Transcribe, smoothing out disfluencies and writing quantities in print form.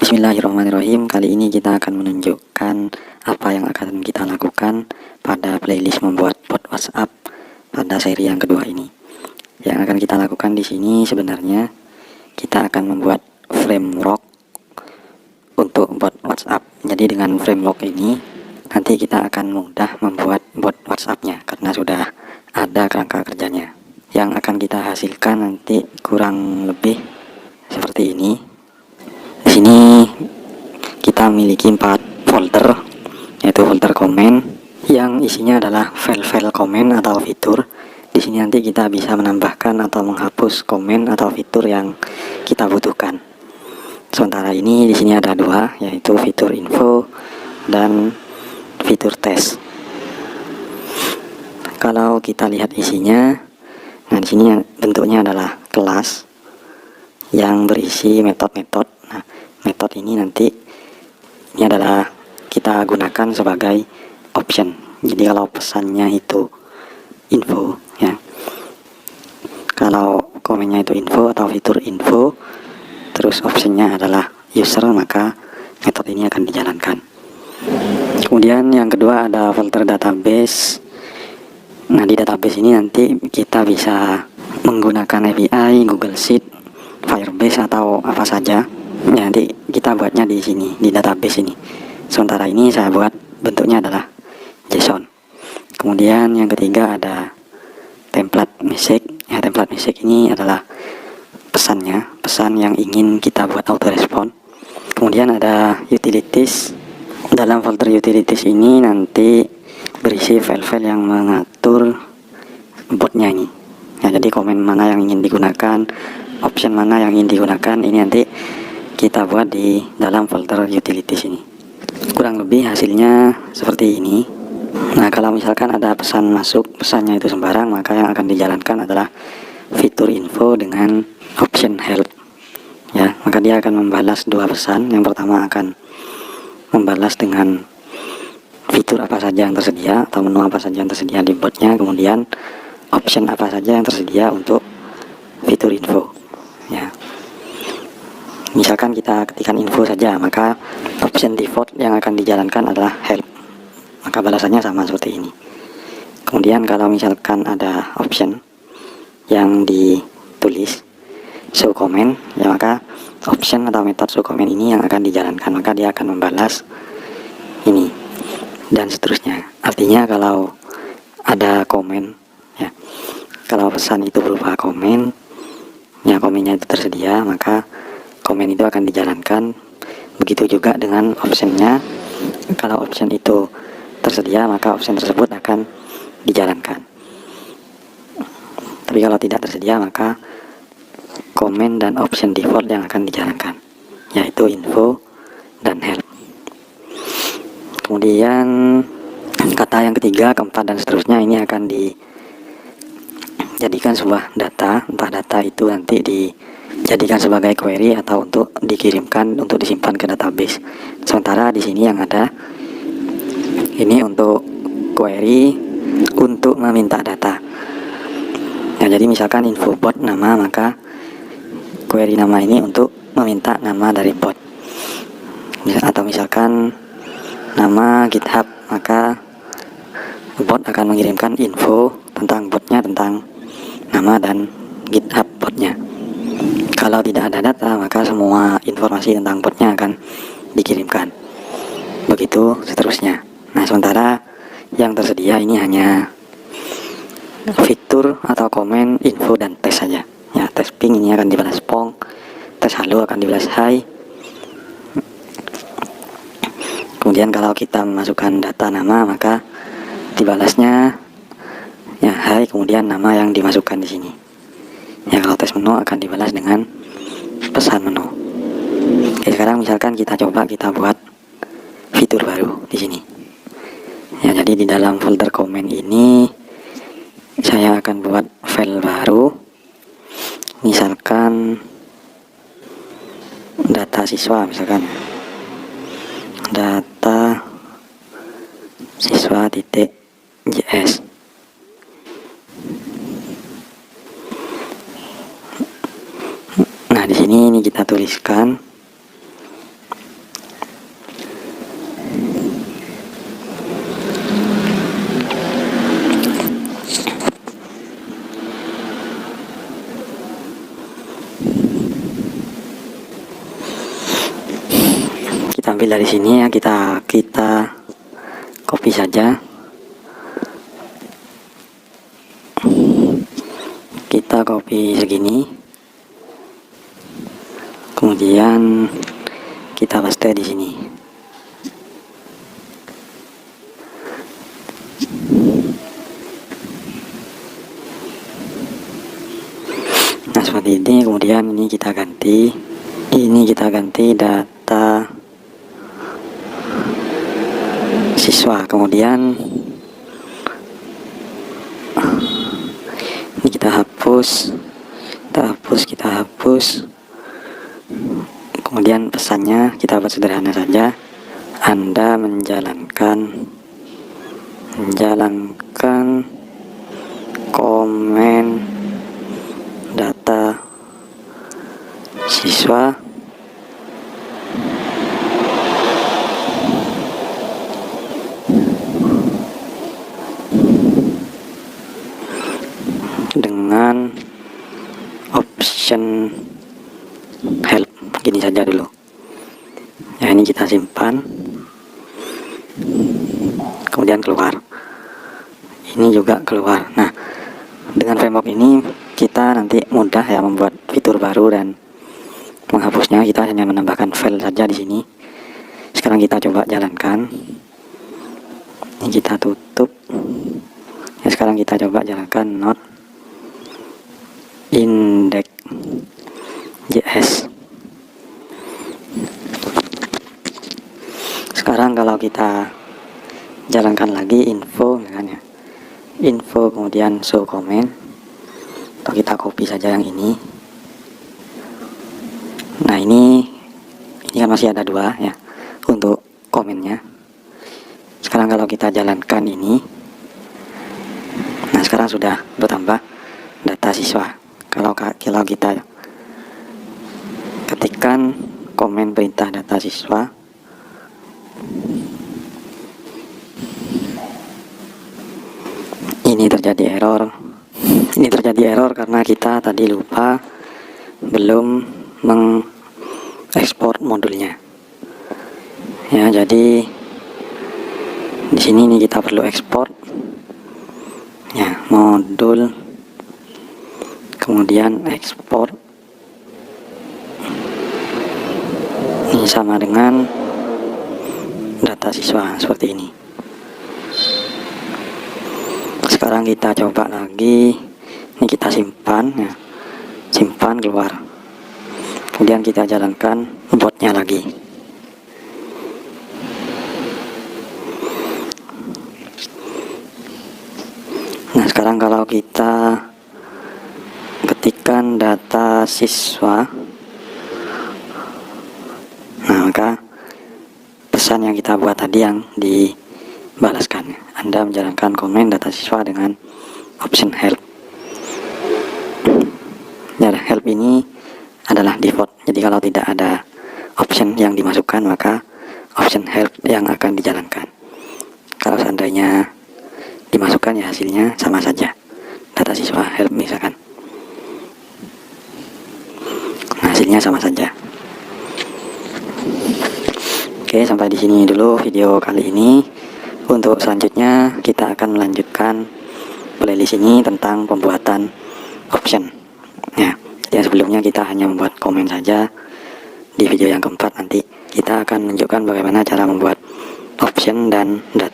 Bismillahirrahmanirrahim. Kali ini kita akan menunjukkan apa yang akan kita lakukan pada playlist membuat bot WhatsApp pada seri yang kedua ini. Yang akan kita lakukan di sini sebenarnya kita akan membuat framework untuk bot WhatsApp. Jadi dengan framework ini nanti kita akan mudah membuat bot WhatsApp-nya karena sudah ada kerangka kerjanya. Yang akan kita hasilkan nanti kurang lebih seperti ini. Di sini kita memiliki 4 folder, yaitu folder komen yang isinya adalah file-file komen atau fitur. Di sini nanti kita bisa menambahkan atau menghapus komen atau fitur yang kita butuhkan. Sementara ini di sini ada 2, yaitu fitur info dan fitur tes. Kalau kita lihat isinya, nah di sini bentuknya adalah kelas yang berisi metode-metode. Nah, metode ini nanti ini adalah kita gunakan sebagai option. Jadi kalau pesannya itu info, ya. Kalau komennya itu info atau fitur info, terus optionnya adalah user, maka metode ini akan dijalankan. Kemudian yang kedua ada folder database. Nah, di database ini nanti kita bisa menggunakan API, Google Sheet, Firebase atau apa saja. Ya, nanti kita buatnya di sini, di database ini. Sementara ini saya buat bentuknya adalah JSON. Kemudian yang ketiga ada template message. Ya, template message ini adalah pesannya, pesan yang ingin kita buat autorespon. Kemudian ada utilities. Dalam folder utilities ini nanti berisi file-file yang mengatur botnya ini. Ya, jadi komen mana yang ingin digunakan, option mana yang ingin digunakan, ini nanti kita buat di dalam folder utilities ini. Kurang lebih hasilnya seperti ini. Nah, kalau misalkan ada pesan masuk, pesannya itu sembarang, maka yang akan dijalankan adalah fitur info dengan option help. Ya, maka dia akan membalas 2 pesan. Yang pertama akan membalas dengan fitur apa saja yang tersedia atau menu apa saja yang tersedia di botnya, kemudian option apa saja yang tersedia untuk fitur info. Ya. Misalkan kita ketikkan info saja, maka option default yang akan dijalankan adalah help. Maka balasannya sama seperti ini. Kemudian kalau misalkan ada option yang ditulis show comment, ya maka option atau metode show comment ini yang akan dijalankan, maka dia akan membalas ini dan seterusnya. Artinya kalau ada komen, ya, kalau pesan itu berupa komen, ya komennya itu tersedia, maka komen itu akan dijalankan. Begitu juga dengan optionnya. Kalau option itu tersedia, maka option tersebut akan dijalankan. Tapi kalau tidak tersedia, maka komen dan option default yang akan dijalankan, yaitu info dan help. Kemudian kata yang ketiga, keempat dan seterusnya ini akan dijadikan sebuah data. Entah data itu nanti dijadikan sebagai query atau untuk dikirimkan untuk disimpan ke database. Sementara di sini yang ada ini untuk query untuk meminta data. Nah, jadi misalkan info bot nama, maka query nama ini untuk meminta nama dari bot. Atau misalkan nama GitHub, maka bot akan mengirimkan info tentang botnya, tentang nama dan GitHub botnya. Kalau tidak ada data, maka semua informasi tentang botnya akan dikirimkan. Begitu seterusnya. Nah, sementara yang tersedia ini hanya fitur atau komen, info dan tes saja. Ya, tes ping ini akan dibalas pong, tes halo akan dibalas hai. Kemudian kalau kita memasukkan data nama, maka dibalasnya ya hai, kemudian nama yang dimasukkan di sini. Ya, kalau tes menu akan dibalas dengan pesan menu. Oke, sekarang misalkan kita coba kita buat fitur baru di sini. Ya, jadi di dalam folder komen ini saya akan buat file baru. Misalkan data siswa, misalkan data siswa .js. Nah, di sini ini kita tuliskan kita ambil dari sini ya, kita copy saja, kita copy segini, kemudian kita paste di sini. Nah seperti ini. Kemudian ini kita ganti, data siswa, kemudian ini kita hapus, kemudian pesannya kita buat sederhana saja. Anda menjalankan komen data siswa dengan option help. Gini saja dulu ya, ini kita simpan, kemudian keluar, ini juga keluar. Nah dengan framework ini kita nanti mudah ya membuat fitur baru dan menghapusnya. Kita hanya menambahkan file saja di sini. Sekarang kita coba jalankan, ini kita tutup ya. Sekarang kita coba jalankan node index.js. Sekarang kalau kita jalankan lagi info misalnya, info kemudian show comment, atau kita copy saja yang ini. Nah ini kan masih ada dua ya untuk komennya. Sekarang kalau kita jalankan ini, nah sekarang sudah bertambah data siswa. Kalau kita ketikkan komen perintah data siswa, ini terjadi error. Ini terjadi error karena kita tadi lupa belum mengekspor modulnya ya. Jadi di sini nih kita perlu ekspor ya, modul, kemudian ekspor. Ini sama dengan data siswa seperti ini. Sekarang kita coba lagi, ini kita simpan ya, simpan keluar, kemudian kita jalankan botnya lagi. Nah sekarang kalau kita ketikkan data siswa, nah maka pesan yang kita buat tadi yang dibalaskan. Anda menjalankan komen data siswa dengan option help. Ya, help ini adalah default. Jadi kalau tidak ada option yang dimasukkan, maka option help yang akan dijalankan. Kalau seandainya dimasukkan ya hasilnya sama saja, data siswa help misalkan. Nah, hasilnya sama saja. Oke, sampai di sini dulu video kali ini. Untuk selanjutnya kita akan melanjutkan playlist ini tentang pembuatan option ya. Jadi sebelumnya kita hanya membuat komen saja. Di video yang keempat nanti kita akan menunjukkan bagaimana cara membuat option dan data